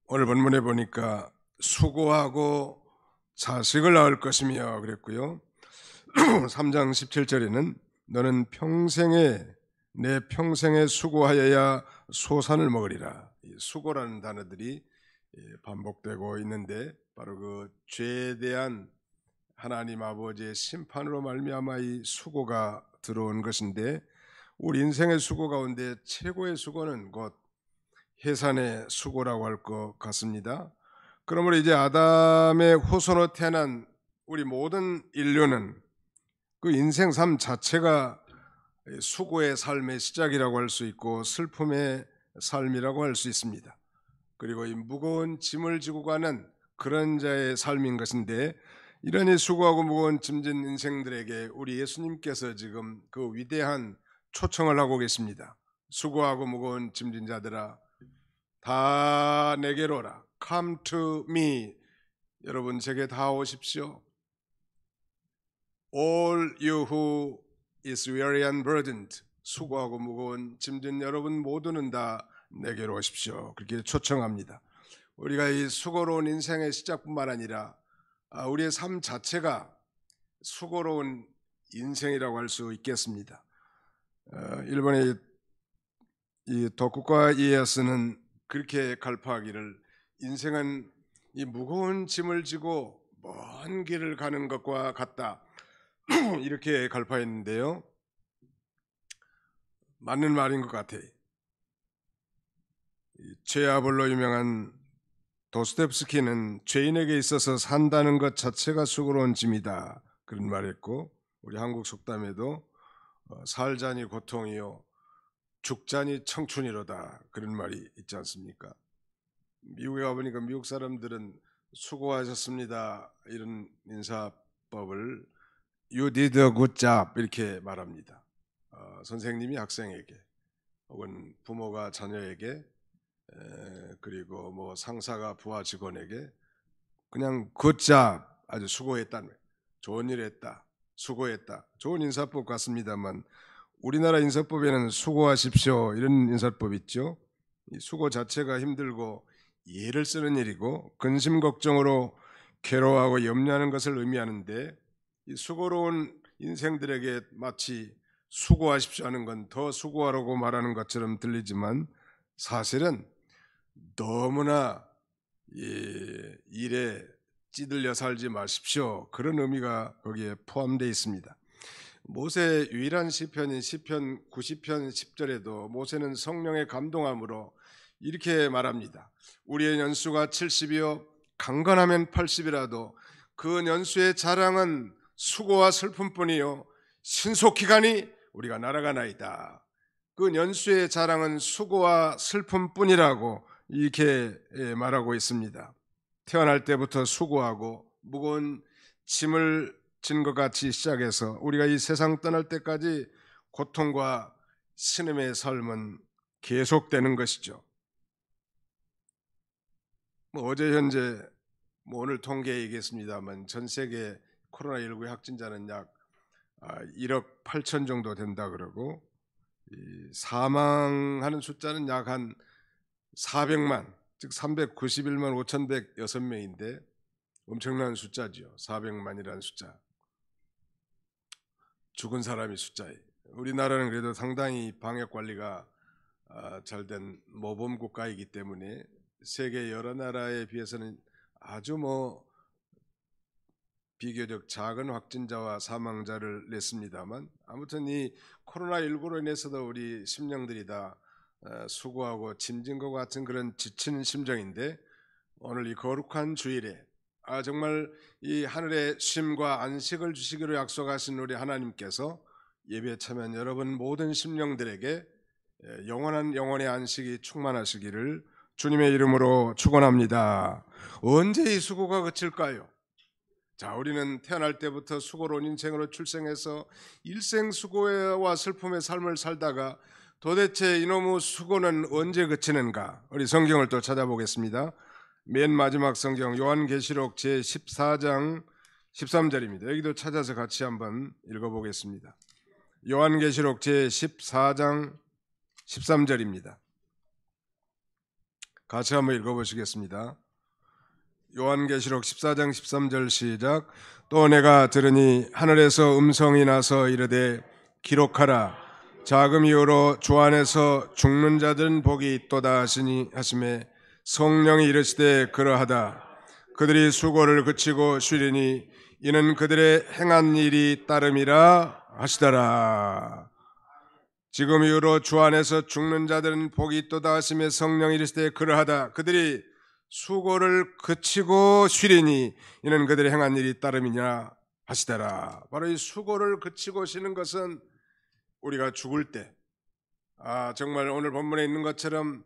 오늘 본문에 보니까 수고하고 자식을 낳을 것이며 그랬고요. 3장 17절에는 너는 내 평생에 수고하여야 소산을 먹으리라. 이 수고라는 단어들이 반복되고 있는데 바로 그 죄에 대한 하나님 아버지의 심판으로 말미암아 이 수고가 들어온 것인데, 우리 인생의 수고 가운데 최고의 수고는 곧 해산의 수고라고 할 것 같습니다. 그러므로 이제 아담의 후손으로 태어난 우리 모든 인류는 그 인생 삶 자체가 수고의 삶의 시작이라고 할 수 있고 슬픔의 삶이라고 할 수 있습니다. 그리고 이 무거운 짐을 지고 가는 그런 자의 삶인 것인데, 이러니 수고하고 무거운 짐진 인생들에게 우리 예수님께서 지금 그 위대한 초청을 하고 계십니다. 수고하고 무거운 짐진 자들아 다 내게로 오라. Come to me. 여러분 제게 다 오십시오. All you who is weary and burdened. 수고하고 무거운 짐진 여러분 모두는 다 내게로 오십시오. 그렇게 초청합니다. 우리가 이 수고로운 인생의 시작뿐만 아니라 우리의 삶 자체가 수고로운 인생이라고 할 수 있겠습니다. 일본의 이 도쿠가 이에야스는 그렇게 갈파하기를, 인생은 이 무거운 짐을 지고 먼 길을 가는 것과 같다, 이렇게 갈파했는데요. 맞는 말인 것 같아요. 죄아벌로 유명한 도스토옙스키는 죄인에게 있어서 산다는 것 자체가 수고로운 짐이다, 그런 말했고, 우리 한국 속담에도 살자니 고통이요 죽자니 청춘이로다, 그런 말이 있지 않습니까? 미국에 가보니까 미국 사람들은 수고하셨습니다 이런 인사법을 You did a good job 이렇게 말합니다. 선생님이 학생에게 혹은 부모가 자녀에게 그리고 뭐 상사가 부하 직원에게 그냥 good job, 아주 수고했다, 좋은 일 했다, 수고했다, 좋은 인사법 같습니다만 우리나라 인사법에는 수고하십시오 이런 인사법 있죠. 이 수고 자체가 힘들고 예를 쓰는 일이고 근심 걱정으로 괴로워하고 염려하는 것을 의미하는데, 이 수고로운 인생들에게 마치 수고하십시오 하는 건 더 수고하라고 말하는 것처럼 들리지만 사실은 너무나 일에 찌들려 살지 마십시오, 그런 의미가 거기에 포함되어 있습니다. 모세의 유일한 시편인 시편 90편 10절에도 모세는 성령의 감동함으로 이렇게 말합니다. 우리의 연수가 70이요 강건하면 80이라도 그 연수의 자랑은 수고와 슬픔뿐이요 신속히 가니 우리가 날아가나이다. 그 연수의 자랑은 수고와 슬픔뿐이라고 이렇게 말하고 있습니다. 태어날 때부터 수고하고 무거운 짐을 진 것 같이 시작해서 우리가 이 세상 떠날 때까지 고통과 신음의 삶은 계속되는 것이죠. 어제 현재 오늘 통계 얘기했습니다만 전 세계 코로나19 확진자는 약 1억 8천 정도 된다 그러고, 사망하는 숫자는 약 한 400만, 즉 391만 5,106명인데 엄청난 숫자죠. 400만이라는 숫자. 죽은 사람이 숫자예요. 우리나라는 그래도 상당히 방역 관리가 잘된 모범 국가이기 때문에 세계 여러 나라에 비해서는 아주 비교적 작은 확진자와 사망자를 냈습니다만, 아무튼 이 코로나19로 인해서도 우리 심령들이 다 수고하고 짐진 것 같은 그런 지치는 심정인데, 오늘 이 거룩한 주일에 정말 이 하늘의 쉼과 안식을 주시기로 약속하신 우리 하나님께서 예배에 참여한 여러분 모든 심령들에게 영원한 영혼의 안식이 충만하시기를 주님의 이름으로 축원합니다. 언제 이 수고가 그칠까요? 자, 우리는 태어날 때부터 수고로운 인생으로 출생해서 일생 수고와 슬픔의 삶을 살다가 도대체 이놈의 수고는 언제 그치는가? 우리 성경을 또 찾아보겠습니다. 맨 마지막 성경 요한계시록 제14장 13절입니다. 여기도 찾아서 같이 한번 읽어보겠습니다. 요한계시록 제14장 13절입니다. 같이 한번 읽어보시겠습니다. 요한계시록 14장 13절 시작. 또 내가 들으니 하늘에서 음성이 나서 이르되 기록하라. 자금 이후로 주 안에서 죽는 자들은 복이 있도다 하시니 하심에 성령이 이르시되 그러하다. 그들이 수고를 그치고 쉬리니 이는 그들의 행한 일이 따름이라 하시더라. 지금 이후로 주 안에서 죽는 자들은 복이 있도다 하시며 성령이 이르시되 그러하다. 그들이 수고를 그치고 쉬리니 이는 그들의 행한 일이 따름이냐 하시더라. 바로 이 수고를 그치고 쉬는 것은 우리가 죽을 때, 정말 오늘 본문에 있는 것처럼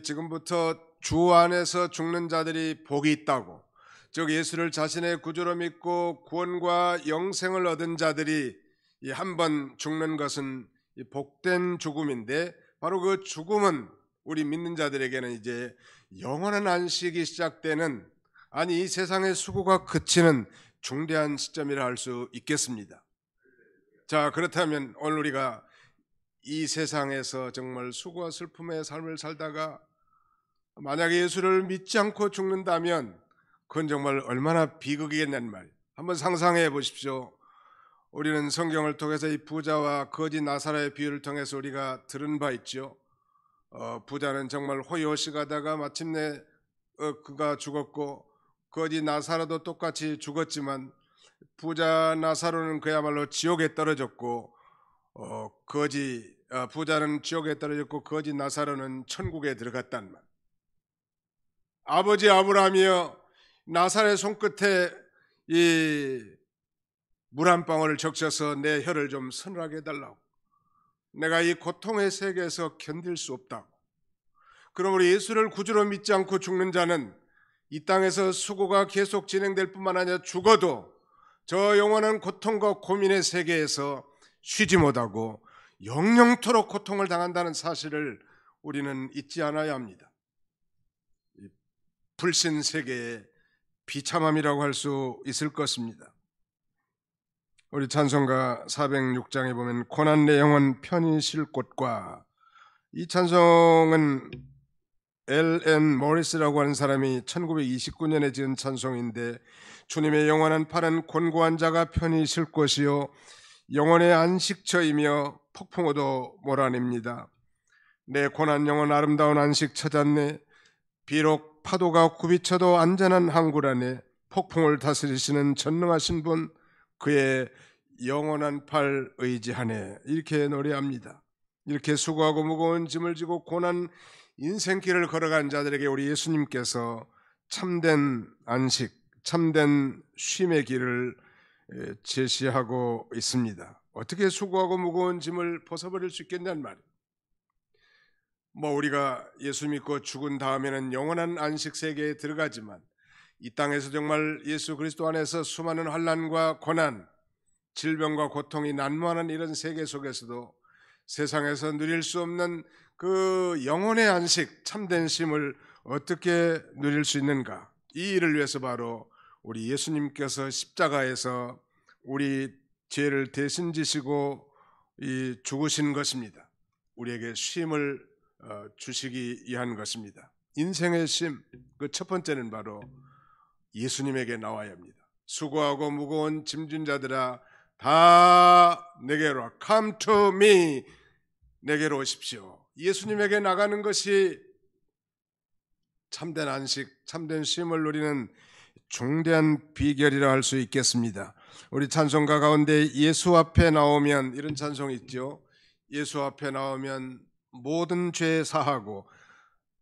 지금부터 주 안에서 죽는 자들이 복이 있다고, 즉 예수를 자신의 구주로 믿고 구원과 영생을 얻은 자들이 한 번 죽는 것은 복된 죽음인데, 바로 그 죽음은 우리 믿는 자들에게는 이제 영원한 안식이 시작되는, 이 세상의 수고가 그치는 중대한 시점이라 할 수 있겠습니다. 자, 그렇다면 오늘 우리가 이 세상에서 정말 수고와 슬픔의 삶을 살다가 만약에 예수를 믿지 않고 죽는다면 그건 정말 얼마나 비극이겠냐는 말. 한번 상상해 보십시오. 우리는 성경을 통해서 이 부자와 거지 나사로의 비유를 통해서 우리가 들은 바 있죠. 부자는 정말 호의호식 하다가 마침내 그가 죽었고, 거지 나사로도 똑같이 죽었지만 부자 나사로는 그야말로 지옥에 떨어졌고, 부자는 지옥에 떨어졌고 거지 나사로는 천국에 들어갔단 말. 아버지 아브라함이여, 나사로의 손끝에 이 물 한 방울을 적셔서 내 혀를 좀 서늘하게 해달라고. 내가 이 고통의 세계에서 견딜 수 없다고. 그러므로 예수를 구주로 믿지 않고 죽는 자는 이 땅에서 수고가 계속 진행될 뿐만 아니라 죽어도 저 영원한 고통과 고민의 세계에서 쉬지 못하고 영영토록 고통을 당한다는 사실을 우리는 잊지 않아야 합니다. 불신 세계의 비참함이라고 할 수 있을 것입니다. 우리 찬송가 406장에 보면 고난 내 영혼 편히 쉴 곳과, 이 찬송은 L.N. 모리스라고 하는 사람이 1929년에 지은 찬송인데, 주님의 영원한 팔은 곤고한 자가 편히 쉴 곳이요 영혼의 안식처이며 폭풍우도 몰아냅니다. 내 고난 영혼 아름다운 안식 찾았네. 비록 파도가 굽이쳐도 안전한 항구 안에 폭풍을 다스리시는 전능하신 분, 그의 영원한 팔 의지하네. 이렇게 노래합니다. 이렇게 수고하고 무거운 짐을 지고 고난 인생길을 걸어간 자들에게 우리 예수님께서 참된 안식, 참된 쉼의 길을 제시하고 있습니다. 어떻게 수고하고 무거운 짐을 벗어버릴 수 있겠냐는 말이에요. 우리가 예수 믿고 죽은 다음에는 영원한 안식 세계에 들어가지만, 이 땅에서 정말 예수 그리스도 안에서 수많은 환난과 고난, 질병과 고통이 난무하는 이런 세계 속에서도 세상에서 누릴 수 없는 그 영혼의 안식, 참된 쉼을 어떻게 누릴 수 있는가? 이 일을 위해서 바로 우리 예수님께서 십자가에서 우리 죄를 대신 지시고 죽으신 것입니다. 우리에게 쉼을 주시기 위한 것입니다. 인생의 쉼, 그 첫 번째는 바로 예수님에게 나와야 합니다. 수고하고 무거운 짐진 자들아 다 내게로 come to me, 내게로 오십시오. 예수님에게 나가는 것이 참된 안식, 참된 쉼을 누리는 중대한 비결이라 할 수 있겠습니다. 우리 찬송가 가운데 예수 앞에 나오면, 이런 찬송이 있죠. 예수 앞에 나오면 모든 죄 사하고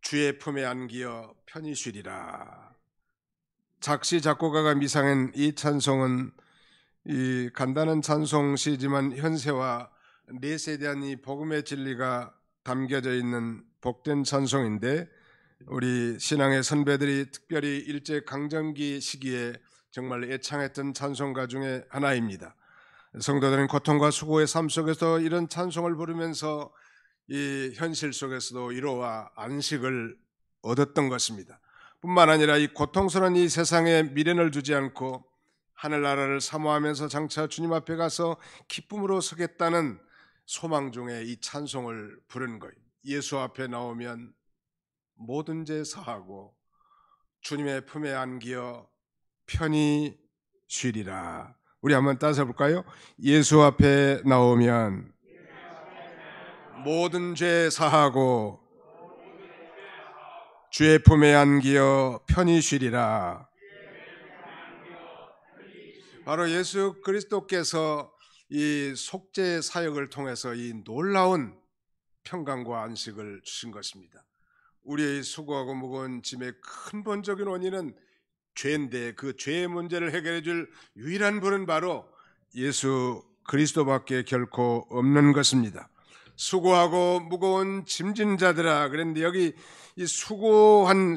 주의 품에 안기어 편히 쉬리라. 작시 작곡가가 미상한 이 찬송은 이 간단한 찬송시지만 현세와 넷에 대한 이 복음의 진리가 담겨져 있는 복된 찬송인데, 우리 신앙의 선배들이 특별히 일제강점기 시기에 정말 애창했던 찬송가 중에 하나입니다. 성도들은 고통과 수고의 삶 속에서 이런 찬송을 부르면서 이 현실 속에서도 위로와 안식을 얻었던 것입니다. 뿐만 아니라 이 고통스러운 이 세상에 미련을 두지 않고 하늘나라를 사모하면서 장차 주님 앞에 가서 기쁨으로 서겠다는 소망 중에 이 찬송을 부른 거예요. 예수 앞에 나오면 모든 죄 사하고 주님의 품에 안기어 편히 쉬리라. 우리 한번 따서 볼까요? 예수 앞에 나오면 모든 죄 사하고 주의 품에 안기어 편히 쉬리라. 바로 예수 그리스도께서 이 속죄 사역을 통해서 이 놀라운 평강과 안식을 주신 것입니다. 우리의 수고하고 무거운 짐의 근본적인 원인은 죄인데 그 죄의 문제를 해결해 줄 유일한 분은 바로 예수 그리스도밖에 결코 없는 것입니다. 수고하고 무거운 짐진 자들아, 그런데 여기 이 수고한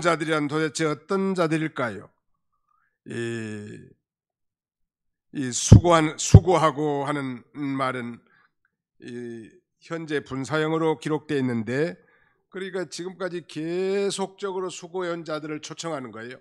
자들이란 도대체 어떤 자들일까요? 이 수고하고 하는 말은 이 현재 분사형으로 기록되어 있는데, 그러니까 지금까지 계속적으로 수고해온 자들을 초청하는 거예요.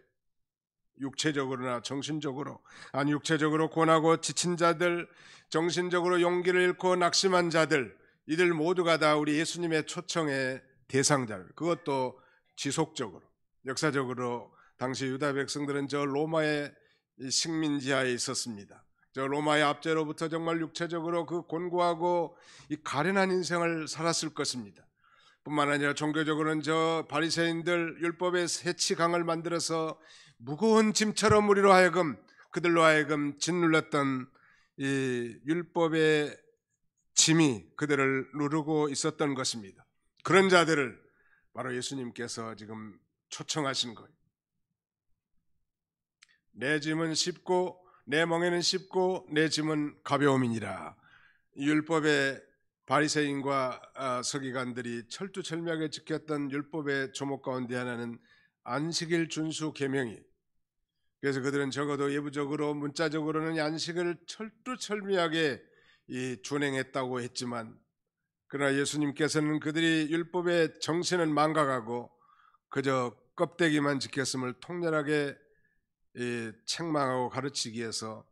육체적으로나 정신적으로, 아니 육체적으로 고나고 지친 자들, 정신적으로 용기를 잃고 낙심한 자들, 이들 모두가 다 우리 예수님의 초청의 대상자들. 그것도 지속적으로, 역사적으로 당시 유다 백성들은 저 로마의 식민지하에 있었습니다. 저 로마의 압제로부터 정말 육체적으로 그 곤고하고 이 가련한 인생을 살았을 것입니다. 뿐만 아니라 종교적으로는 저 바리새인들 율법의 세치강을 만들어서 무거운 짐처럼 그들로 하여금 짓눌렀던 이 율법의 짐이 그들을 누르고 있었던 것입니다. 그런 자들을 바로 예수님께서 지금 초청하신 거예요. 내 짐은 쉽고 내 멍에는 쉽고 내 짐은 가벼움이니라. 율법의 바리새인과 서기관들이 철두철미하게 지켰던 율법의 조목 가운데 하나는 안식일 준수 계명이, 그래서 그들은 적어도 예부적으로 문자적으로는 안식을 철두철미하게 준행했다고 했지만, 그러나 예수님께서는 그들이 율법의 정신은 망각하고 그저 껍데기만 지켰음을 통렬하게 책망하고 가르치기 위해서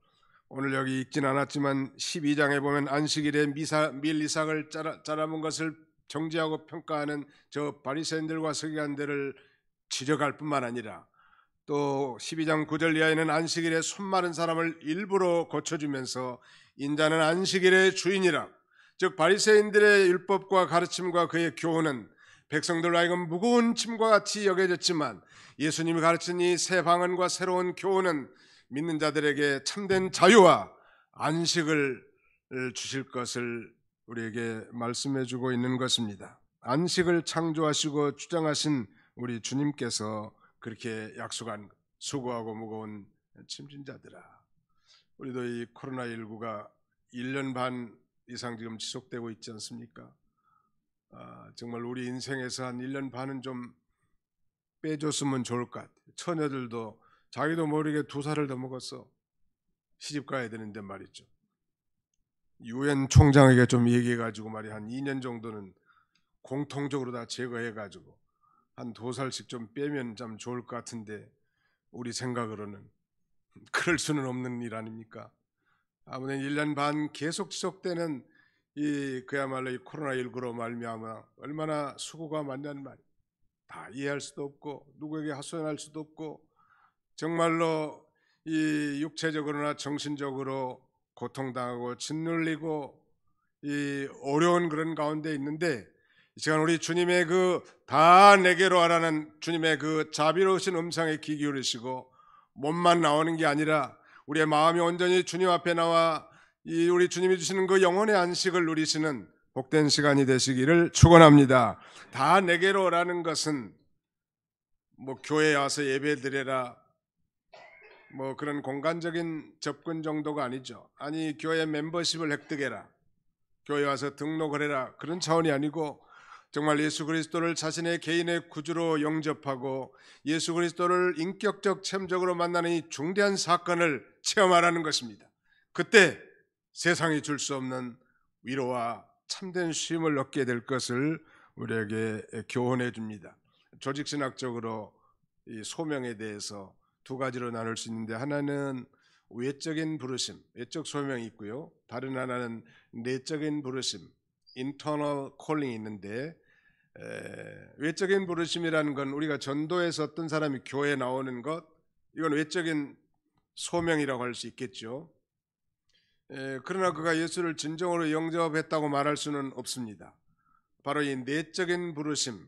오늘 여기 읽진 않았지만 12장에 보면 안식일에 밀이삭을 짜라문 것을 정죄하고 평가하는 저 바리새인들과 서기관들을 지적할 뿐만 아니라 또 12장 9절 이하에는 안식일에 손 마른 사람을 일부러 고쳐주면서 인자는 안식일의 주인이라, 즉 바리새인들의 율법과 가르침과 그의 교훈은 백성들로 하여금 무거운 짐과 같이 여겨졌지만 예수님이 가르친 이 새 방언과 새로운 교훈은 믿는 자들에게 참된 자유와 안식을 주실 것을 우리에게 말씀해 주고 있는 것입니다. 안식을 창조하시고 주장하신 우리 주님께서 그렇게 약속한 수고하고 무거운 짐진 자들아. 우리도 이 코로나19가 1년 반 이상 지금 지속되고 있지 않습니까? 정말 우리 인생에서 한 1년 반은 좀 빼줬으면 좋을 것 같아요. 처녀들도 자기도 모르게 2살을 더 먹었어. 시집 가야 되는데 말이죠. 유엔 총장에게 좀 얘기해가지고 말이야, 한 2년 정도는 공통적으로 다 제거해가지고 한 2살씩 좀 빼면 참 좋을 것 같은데, 우리 생각으로는 그럴 수는 없는 일 아닙니까? 아무튼 1년 반 계속 지속되는 그야말로 이 코로나19로 말미암아 얼마나 수고가 많냐는 말, 다 이해할 수도 없고 누구에게 하소연할 수도 없고 정말로 이 육체적으로나 정신적으로 고통당하고 짓눌리고 이 어려운 그런 가운데 있는데, 이 시간 우리 주님의 그 다 내게로 하라는 주님의 그 자비로우신 음성에 귀 기울이시고 몸만 나오는 게 아니라 우리의 마음이 온전히 주님 앞에 나와 우리 주님이 주시는 그 영혼의 안식을 누리시는 복된 시간이 되시기를 축원합니다. 다 내게로 오라는 것은 뭐 교회에 와서 예배드려라 뭐 그런 공간적인 접근 정도가 아니죠. 아니 교회 멤버십을 획득해라, 교회 와서 등록을 해라, 그런 차원이 아니고 정말 예수 그리스도를 자신의 개인의 구주로 영접하고 예수 그리스도를 인격적 체험적으로 만나는 이 중대한 사건을 체험하라는 것입니다. 그때 세상이 줄 수 없는 위로와 참된 쉼을 얻게 될 것을 우리에게 교훈해 줍니다. 조직신학적으로 이 소명에 대해서 2가지로 나눌 수 있는데, 하나는 외적인 부르심, 외적 소명이 있고요. 다른 하나는 내적인 부르심, internal calling이 있는데, 외적인 부르심이라는 건 우리가 전도에서 어떤 사람이 교회에 나오는 것, 이건 외적인 소명이라고 할 수 있겠죠. 그러나 그가 예수를 진정으로 영접했다고 말할 수는 없습니다. 바로 이 내적인 부르심의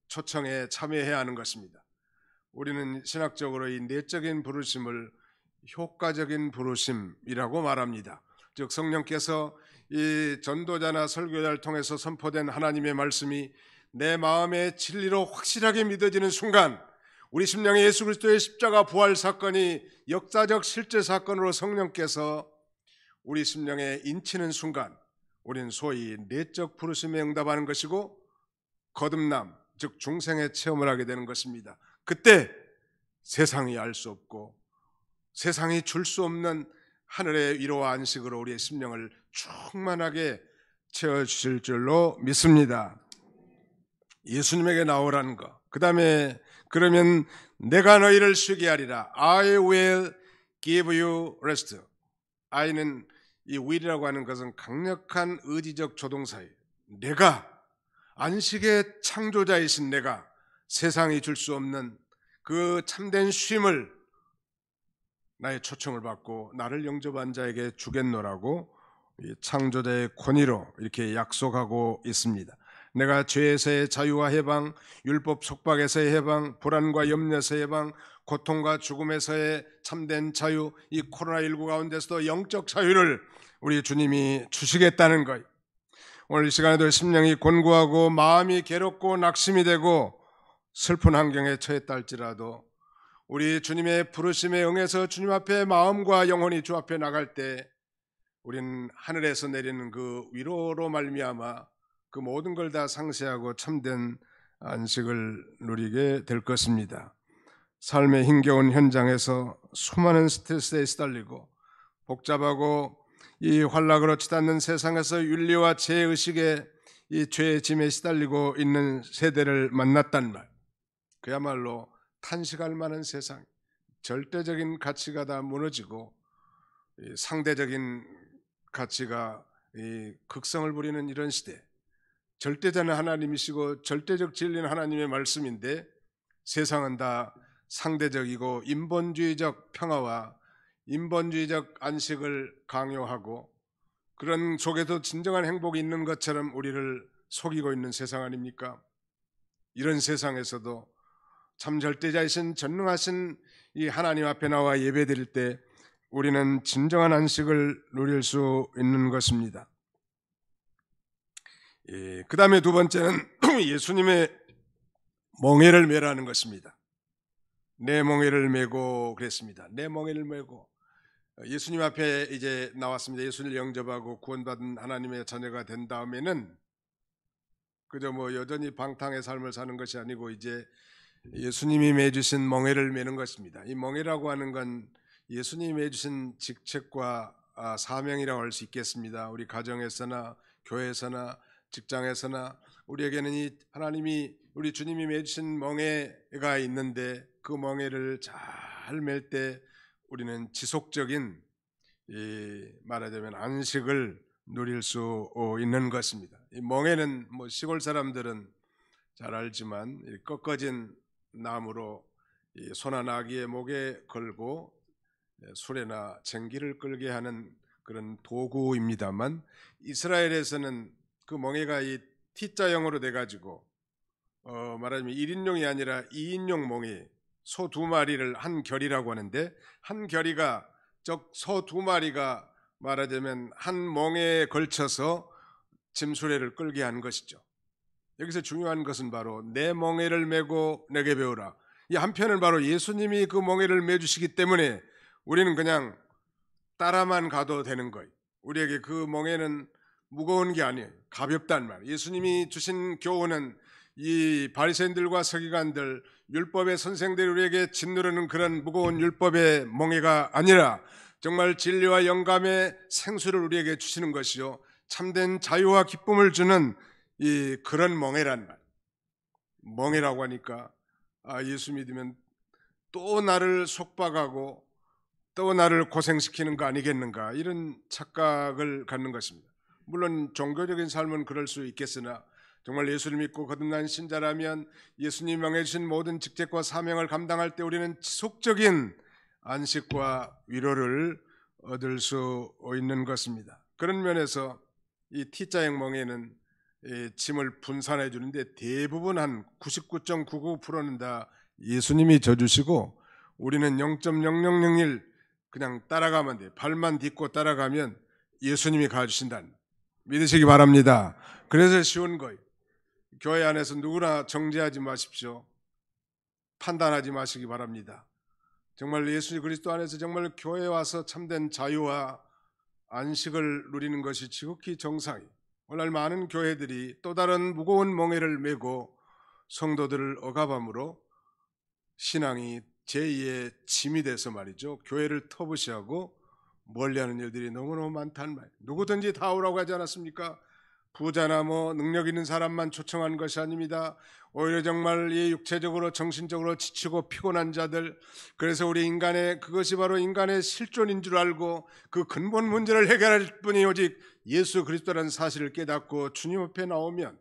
초청에 참여해야 하는 것입니다. 우리는 신학적으로 이 내적인 부르심을 효과적인 부르심이라고 말합니다. 즉 성령께서 이 전도자나 설교자를 통해서 선포된 하나님의 말씀이 내 마음의 진리로 확실하게 믿어지는 순간, 우리 심령에 예수 그리스도의 십자가 부활 사건이 역사적 실제 사건으로 성령께서 우리 심령에 인치는 순간, 우리는 소위 내적 부르심에 응답하는 것이고 거듭남, 즉 중생의 체험을 하게 되는 것입니다. 그때 세상이 알 수 없고 세상이 줄 수 없는 하늘의 위로와 안식으로 우리의 심령을 충만하게 채워주실 줄로 믿습니다. 예수님에게 나오라는 것. 그 다음에 그러면 내가 너희를 쉬게 하리라. I will give you rest. I는 이 will이라고 하는 것은 강력한 의지적 조동사예요. 내가, 안식의 창조자이신 내가 세상이 줄 수 없는 그 참된 쉼을 나의 초청을 받고 나를 영접한 자에게 주겠노라고 창조자의 권위로 이렇게 약속하고 있습니다. 내가 죄에서의 자유와 해방, 율법 속박에서의 해방, 불안과 염려에서의 해방, 고통과 죽음에서의 참된 자유, 이 코로나19 가운데서도 영적 자유를 우리 주님이 주시겠다는 것. 오늘 이 시간에도 심령이 곤고하고 마음이 괴롭고 낙심이 되고 슬픈 환경에 처했다 할지라도 우리 주님의 부르심에 응해서 주님 앞에 마음과 영혼이 주 앞에 나갈 때 우리는 하늘에서 내리는 그 위로로 말미암아 그 모든 걸 다 상쇄하고 참된 안식을 누리게 될 것입니다. 삶의 힘겨운 현장에서 수많은 스트레스에 시달리고 복잡하고 이 환락으로 치닫는 세상에서 윤리와 죄의식에 이 죄의 짐에 시달리고 있는 세대를 만났단 말, 그야말로 탄식할 만한 세상, 절대적인 가치가 다 무너지고 상대적인 가치가 극성을 부리는 이런 시대, 절대자는 하나님이시고 절대적 진리는 하나님의 말씀인데 세상은 다 상대적이고 인본주의적 평화와 인본주의적 안식을 강요하고 그런 속에도 진정한 행복이 있는 것처럼 우리를 속이고 있는 세상 아닙니까? 이런 세상에서도 참 절대자이신 전능하신 이 하나님 앞에 나와 예배드릴 때 우리는 진정한 안식을 누릴 수 있는 것입니다. 그 다음에 두 번째는 예수님의 멍에를 매라는 것입니다. 내 멍에를 메고 그랬습니다. 내 멍에를 메고 예수님 앞에 이제 나왔습니다. 예수를 영접하고 구원받은 하나님의 자녀가 된 다음에는 그저 여전히 방탕의 삶을 사는 것이 아니고 이제 예수님이 매주신 멍에를 메는 것입니다. 이 멍에라고 하는 건 예수님이 매주신 직책과 사명이라고 할 수 있겠습니다. 우리 가정에서나 교회에서나 직장에서나 우리에게는 이 하나님이 우리 주님이 매주신 멍에가 있는데 그 멍에를 잘 맬 때 우리는 지속적인 말하자면 안식을 누릴 수 있는 것입니다. 이 멍에는 시골 사람들은 잘 알지만 꺾어진 나무로 소나 나귀의 목에 걸고 수레나 쟁기를 끌게 하는 그런 도구입니다만 이스라엘에서는 그 멍에가 이 T자형으로 돼가지고 말하자면 1인용이 아니라 2인용 멍에, 소 2마리를 한 결이라고 하는데 한 결이가 소 2마리가 말하자면 한 멍에에 걸쳐서 짐수레를 끌게 하는 것이죠. 여기서 중요한 것은 바로 내 멍에를 메고 내게 배우라. 이 한편은 바로 예수님이 그 멍에를 메주시기 때문에 우리는 그냥 따라만 가도 되는 거예요. 우리에게 그 멍에는 무거운 게 아니에요. 가볍단 말. 예수님이 주신 교훈은 이 바리새인들과 서기관들, 율법의 선생들이 우리에게 짓누르는 그런 무거운 율법의 멍에가 아니라 정말 진리와 영감의 생수를 우리에게 주시는 것이요, 참된 자유와 기쁨을 주는 그런 멍에란 말. 멍에라고 하니까 예수 믿으면 또 나를 속박하고 또 나를 고생시키는 거 아니겠는가, 이런 착각을 갖는 것입니다. 물론 종교적인 삶은 그럴 수 있겠으나 정말 예수를 믿고 거듭난 신자라면 예수님이 명해주신 모든 직책과 사명을 감당할 때 우리는 지속적인 안식과 위로를 얻을 수 있는 것입니다. 그런 면에서 이 T자형 멍에는 짐을 분산해 주는데 대부분 한 99.99%는 다 예수님이 져주시고 우리는 0.0001 그냥 따라가면 돼. 발만 딛고 따라가면 예수님이 가주신다. 믿으시기 바랍니다. 그래서 쉬운 거예요. 교회 안에서 누구나 정죄하지 마십시오. 판단하지 마시기 바랍니다. 정말 예수 그리스도 안에서 정말 교회에 와서 참된 자유와 안식을 누리는 것이 지극히 정상이에요. 오늘 많은 교회들이 또 다른 무거운 멍에를 메고 성도들을 억압함으로 신앙이 제2의 짐이 돼서 말이죠. 교회를 터부시하고 멀리하는 일들이 너무너무 많다는 말이에요. 누구든지 다 오라고 하지 않았습니까? 부자나 능력 있는 사람만 초청한 것이 아닙니다. 오히려 정말 이 육체적으로 정신적으로 지치고 피곤한 자들, 그래서 우리 인간의 그것이 바로 인간의 실존인 줄 알고 그 근본 문제를 해결할 분이 오직 예수 그리스도라는 사실을 깨닫고 주님 앞에 나오면,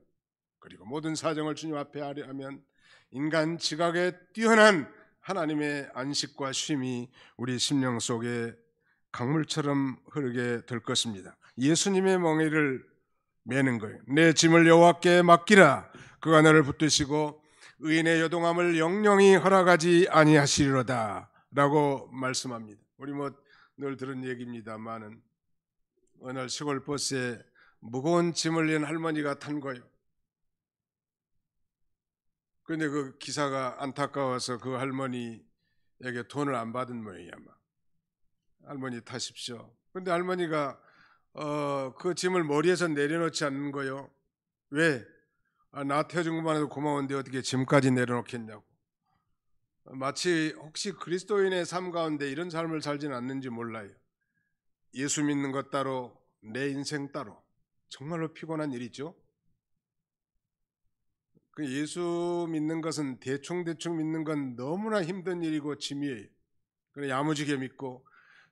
그리고 모든 사정을 주님 앞에 하면 인간 지각에 뛰어난 하나님의 안식과 쉼이 우리 심령 속에 강물처럼 흐르게 될 것입니다. 예수님의 멍에를 매는 거예요. 내 짐을 여호와께 맡기라. 그가 너를 붙드시고 의인의 여동함을 영영히 허락하지 아니하시리로다 라고 말씀합니다. 우리 늘 들은 얘기입니다만은 어느 날 시골 버스에 무거운 짐을 낸 할머니가 탄 거예요. 그런데 그 기사가 안타까워서 그 할머니에게 돈을 안 받은 모양이야. 할머니 타십시오. 그런데 할머니가 그 짐을 머리에서 내려놓지 않는 거요. 왜? 나 태워준 것만 해도 고마운데 어떻게 짐까지 내려놓겠냐고. 마치 혹시 그리스도인의 삶 가운데 이런 삶을 살지는 않는지 몰라요. 예수 믿는 것 따로 내 인생 따로 정말로 피곤한 일이죠. 그 예수 믿는 것은 대충 믿는 건 너무나 힘든 일이고 짐이에요. 그래 야무지게 믿고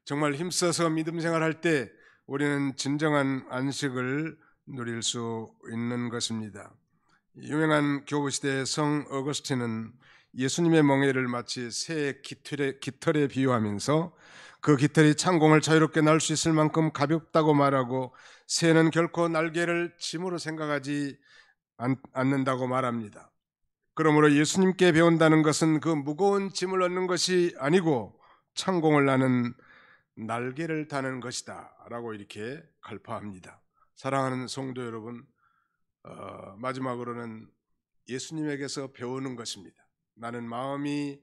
정말 힘써서 믿음 생활할 때 우리는 진정한 안식을 누릴 수 있는 것입니다. 유명한 교부시대의 성 어거스틴은 예수님의 멍에를 마치 새 깃털에 비유하면서 그 깃털이 창공을 자유롭게 날 수 있을 만큼 가볍다고 말하고 새는 결코 날개를 짐으로 생각하지 않는다고 말합니다. 그러므로 예수님께 배운다는 것은 그 무거운 짐을 얻는 것이 아니고 창공을 나는 날개를 다는 것이다 라고 이렇게 갈파합니다. 사랑하는 성도 여러분, 마지막으로는 예수님에게서 배우는 것입니다. 나는 마음이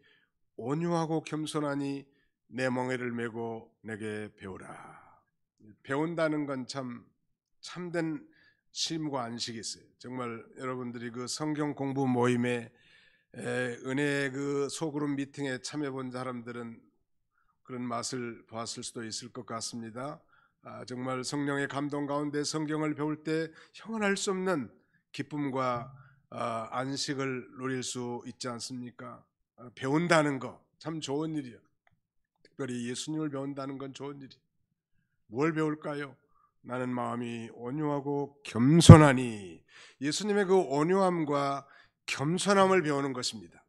온유하고 겸손하니 내 멍에를 메고 내게 배우라. 배운다는 건 참된 쉼과 안식이 있어요. 정말 여러분들이 그 성경 공부 모임에 은혜의 그 소그룹 미팅에 참여해 본 사람들은 그런 맛을 보았을 수도 있을 것 같습니다. 정말 성령의 감동 가운데 성경을 배울 때 형언할 수 없는 기쁨과 안식을 누릴 수 있지 않습니까? 배운다는 거 참 좋은 일이에요. 특별히 예수님을 배운다는 건 좋은 일이에요. 뭘 배울까요? 나는 마음이 온유하고 겸손하니. 예수님의 그 온유함과 겸손함을 배우는 것입니다.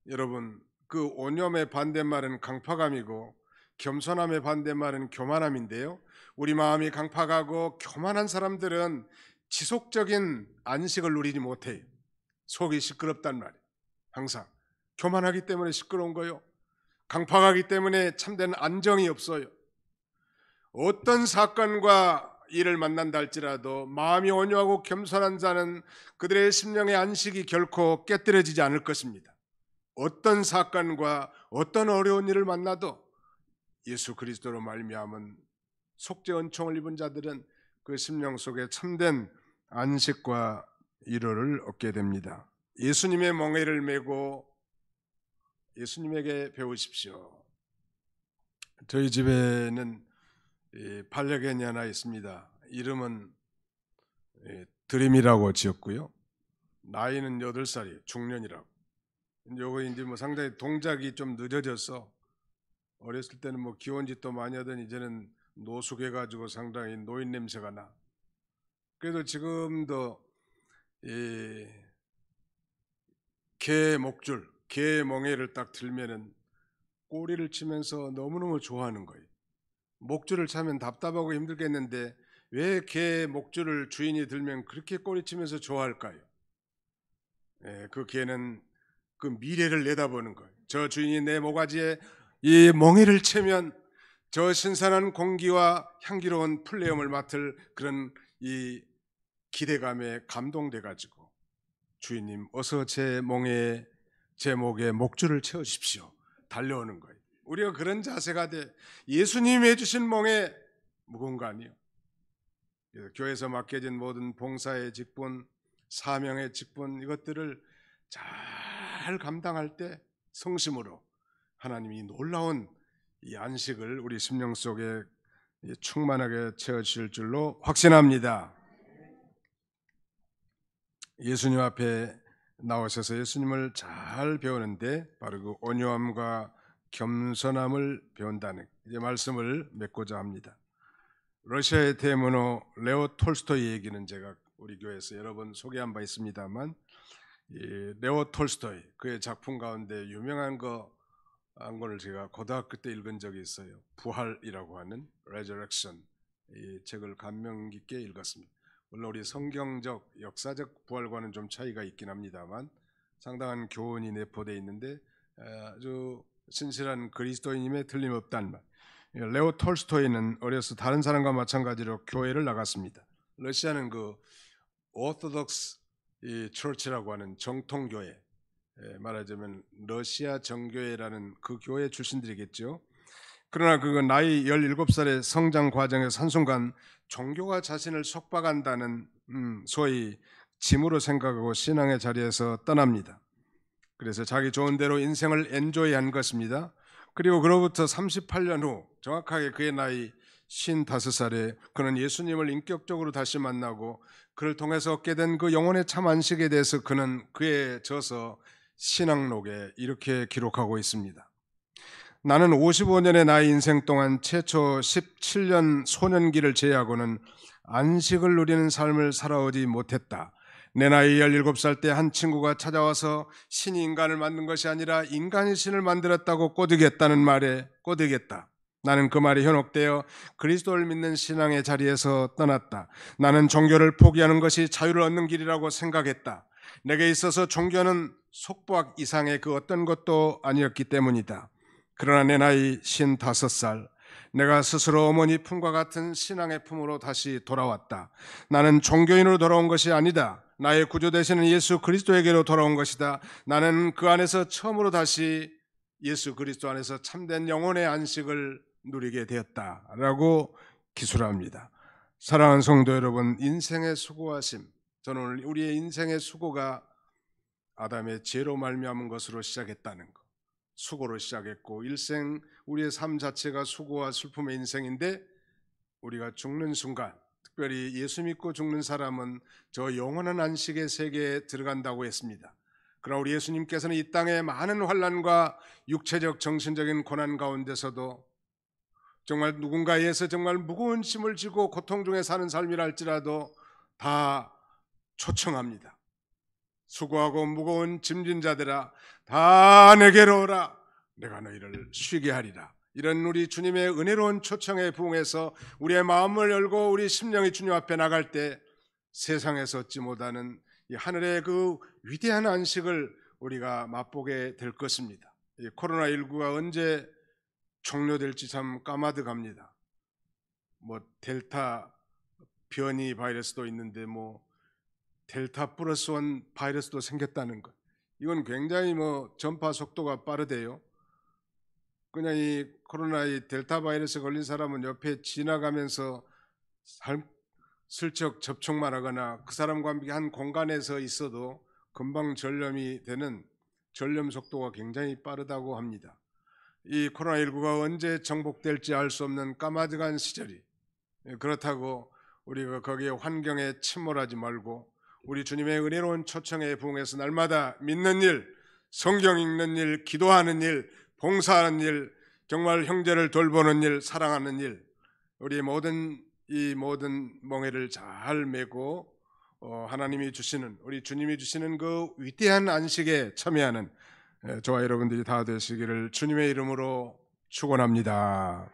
여러분, 그 온유함의 반대말은 강팍함이고 겸손함의 반대말은 교만함인데요. 우리 마음이 강팍하고 교만한 사람들은 지속적인 안식을 누리지 못해요. 속이 시끄럽단 말이에요. 항상 교만하기 때문에 시끄러운 거요. 강팍하기 때문에 참된 안정이 없어요. 어떤 사건과 일을 만난다 할지라도 마음이 온유하고 겸손한 자는 그들의 심령의 안식이 결코 깨뜨려지지 않을 것입니다. 어떤 사건과 어떤 어려운 일을 만나도 예수 그리스도로 말미암은 속죄 은총을 입은 자들은 그 심령 속에 참된 안식과 위로를 얻게 됩니다. 예수님의 멍에를 메고 예수님에게 배우십시오. 저희 집에는 반려견이 하나 있습니다. 이름은 드림이라고 지었고요. 나이는 8살이에요. 중년이라고. 요거 이제 상당히 동작이 좀 늦어져서 어렸을 때는 귀여운 짓도 많이 하더니 이제는 노숙해가지고 상당히 노인 냄새가 나. 그래도 지금도 이 개 목줄, 개 멍에를 딱 들면은 꼬리를 치면서 너무너무 좋아하는 거예요. 목줄을 차면 답답하고 힘들겠는데 왜 개 목줄을 주인이 들면 그렇게 꼬리치면서 좋아할까요? 그 개는 그 미래를 내다보는 거예요. 저 주인이 내 모가지에 이 멍에를 채면 저 신선한 공기와 향기로운 풀내음을 맡을 그런 이 기대감에 감동돼 가지고 주인님 어서 제 멍에 제 목에 목줄을 채우십시오. 달려오는 거예요. 우리가 그런 자세가 돼. 예수님이 해주신 멍에 무거운 거 아니에요. 교회에서 맡겨진 모든 봉사의 직분, 사명의 직분 이것들을 잘 감당할 때 성심으로 하나님이 놀라운 이 안식을 우리 심령 속에 충만하게 채워주실 줄로 확신합니다. 예수님 앞에 나오셔서 예수님을 잘 배우는데 바로 그 온유함과 겸손함을 배운다는 이제 말씀을 맺고자 합니다. 러시아의 대문호 레오 톨스토이 얘기는 제가 우리 교회에서 여러 번 소개한 바 있습니다만, 이 레오 톨스토이 그의 작품 가운데 유명한 한 거를 제가 고등학교 때 읽은 적이 있어요. 부활이라고 하는 Resurrection, 이 책을 감명 깊게 읽었습니다. 물론 우리 성경적 역사적 부활과는 좀 차이가 있긴 합니다만 상당한 교훈이 내포되어 있는데 아주 신실한 그리스도인임에 틀림없다는 말. 레오 톨스토이는 어려서 다른 사람과 마찬가지로 교회를 나갔습니다. 러시아는 그 오르토독스 처치라고 하는 정통교회, 말하자면 러시아 정교회라는 그 교회 출신들이겠죠. 그러나 그 나이 17살의 성장 과정에서 한순간 종교가 자신을 속박한다는 소위 짐으로 생각하고 신앙의 자리에서 떠납니다. 그래서 자기 좋은 대로 인생을 엔조이한 것입니다. 그리고 그로부터 38년 후 정확하게 그의 나이 55살에 그는 예수님을 인격적으로 다시 만나고 그를 통해서 얻게 된 그 영혼의 참 안식에 대해서 그는 그의 저서 신앙록에 이렇게 기록하고 있습니다. 나는 55년의 나의 인생 동안 최초 17년 소년기를 제외하고는 안식을 누리는 삶을 살아오지 못했다. 내 나이 17살 때 한 친구가 찾아와서 신이 인간을 만든 것이 아니라 인간이 신을 만들었다고 꼬드겼다는 말에 꼬드겼다. 나는 그 말이 현혹되어 그리스도를 믿는 신앙의 자리에서 떠났다. 나는 종교를 포기하는 것이 자유를 얻는 길이라고 생각했다. 내게 있어서 종교는 속박 이상의 그 어떤 것도 아니었기 때문이다. 그러나 내 나이 55살, 내가 스스로 어머니 품과 같은 신앙의 품으로 다시 돌아왔다. 나는 종교인으로 돌아온 것이 아니다. 나의 구주 되시는 예수 그리스도에게로 돌아온 것이다. 나는 그 안에서 처음으로 다시 예수 그리스도 안에서 참된 영혼의 안식을 누리게 되었다라고 기술합니다. 사랑하는 성도 여러분, 인생의 수고하심, 저는 오늘 우리의 인생의 수고가 아담의 죄로 말미암은 것으로 시작했다는 것, 수고로 시작했고 일생 우리의 삶 자체가 수고와 슬픔의 인생인데 우리가 죽는 순간, 특별히 예수 믿고 죽는 사람은 저 영원한 안식의 세계에 들어간다고 했습니다. 그러나 우리 예수님께서는 이 땅의 많은 환난과 육체적 정신적인 고난 가운데서도 정말 누군가에 의해서 정말 무거운 짐을 지고 고통 중에 사는 삶이라 할지라도 다 초청합니다. 수고하고 무거운 짐진 자들아 다 내게로 오라, 내가 너희를 쉬게 하리라. 이런 우리 주님의 은혜로운 초청에 부응해서 우리의 마음을 열고 우리 심령이 주님 앞에 나갈 때 세상에서 얻지 못하는 이 하늘의 그 위대한 안식을 우리가 맛보게 될 것입니다. 이 코로나19가 언제 종료될지 참 까마득합니다. 델타 변이 바이러스도 있는데 델타 플러스 원 바이러스도 생겼다는 것, 이건 굉장히 전파 속도가 빠르대요. 그냥 이 코로나 이 델타 바이러스 걸린 사람은 옆에 지나가면서 슬쩍 접촉만 하거나 그 사람과 함께 한 공간에서 있어도 금방 전염이 되는 전염 속도가 굉장히 빠르다고 합니다. 이 코로나19가 언제 정복될지 알 수 없는 까마득한 시절이, 그렇다고 우리가 거기에 환경에 침몰하지 말고 우리 주님의 은혜로운 초청에 부응해서 날마다 믿는 일, 성경 읽는 일, 기도하는 일, 봉사하는 일, 정말 형제를 돌보는 일, 사랑하는 일, 우리 모든 이 모든 멍에를 잘 메고 하나님이 주시는, 우리 주님이 주시는 그 위대한 안식에 참여하는 저와 여러분들이 다 되시기를 주님의 이름으로 축원합니다.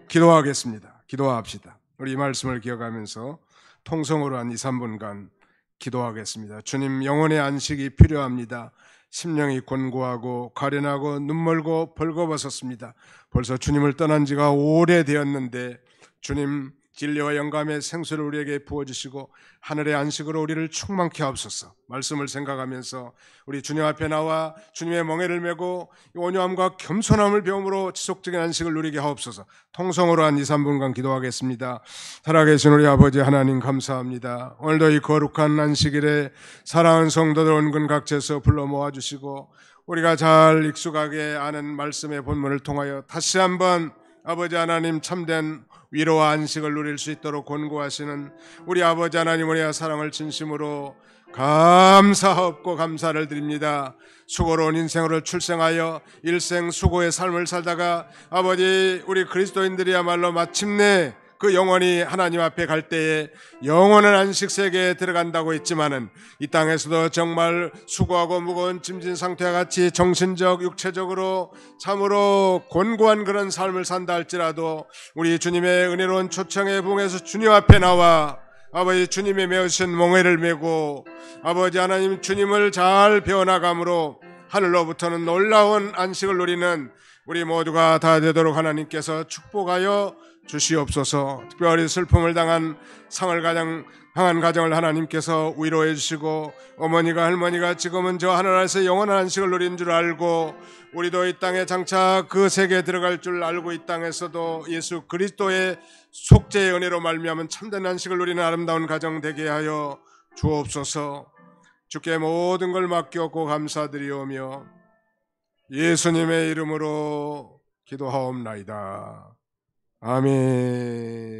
기도하겠습니다. 기도합시다. 우리 이 말씀을 기억하면서 통성으로 한 2, 3분간 기도하겠습니다. 주님, 영혼의 안식이 필요합니다. 심령이 곤고하고 가련하고 눈멀고 벌거벗었습니다. 벌써 주님을 떠난 지가 오래되었는데 주님, 진리와 영감의 생수를 우리에게 부어주시고 하늘의 안식으로 우리를 충만케 하옵소서. 말씀을 생각하면서 우리 주님 앞에 나와 주님의 멍에를 메고 온유함과 겸손함을 배움으로 지속적인 안식을 누리게 하옵소서. 통성으로 한 2, 3분간 기도하겠습니다. 살아계신 우리 아버지 하나님, 감사합니다. 오늘도 이 거룩한 안식일에 사랑하는 성도들 온근각지에서 불러 모아주시고 우리가 잘 익숙하게 아는 말씀의 본문을 통하여 다시 한번 아버지 하나님 참된 위로와 안식을 누릴 수 있도록 권고하시는 우리 아버지 하나님, 우리의 사랑을 진심으로 감사하옵고 감사를 드립니다. 수고로운 인생으로 출생하여 일생 수고의 삶을 살다가 아버지, 우리 그리스도인들이야말로 마침내 그 영혼이 하나님 앞에 갈 때에 영원한 안식 세계에 들어간다고 했지만은 이 땅에서도 정말 수고하고 무거운 짐진 상태와 같이 정신적, 육체적으로 참으로 곤고한 그런 삶을 산다 할지라도 우리 주님의 은혜로운 초청에 부응해서 주님 앞에 나와 아버지 주님의 메으신 멍에를 메고 아버지 하나님 주님을 잘 배워나감으로 하늘로부터는 놀라운 안식을 누리는 우리 모두가 다 되도록 하나님께서 축복하여 주시옵소서. 특별히 슬픔을 당한 상한 가정을 하나님께서 위로해 주시고 어머니가 할머니가 지금은 저 하늘에서 영원한 안식을 누리는 줄 알고 우리도 이 땅에 장차 그 세계에 들어갈 줄 알고 이 땅에서도 예수 그리스도의 속죄의 은혜로 말미암은 참된 안식을 누리는 아름다운 가정 되게 하여 주옵소서. 주께 모든 걸 맡겼고 감사드리오며 예수님의 이름으로 기도하옵나이다. 아멘.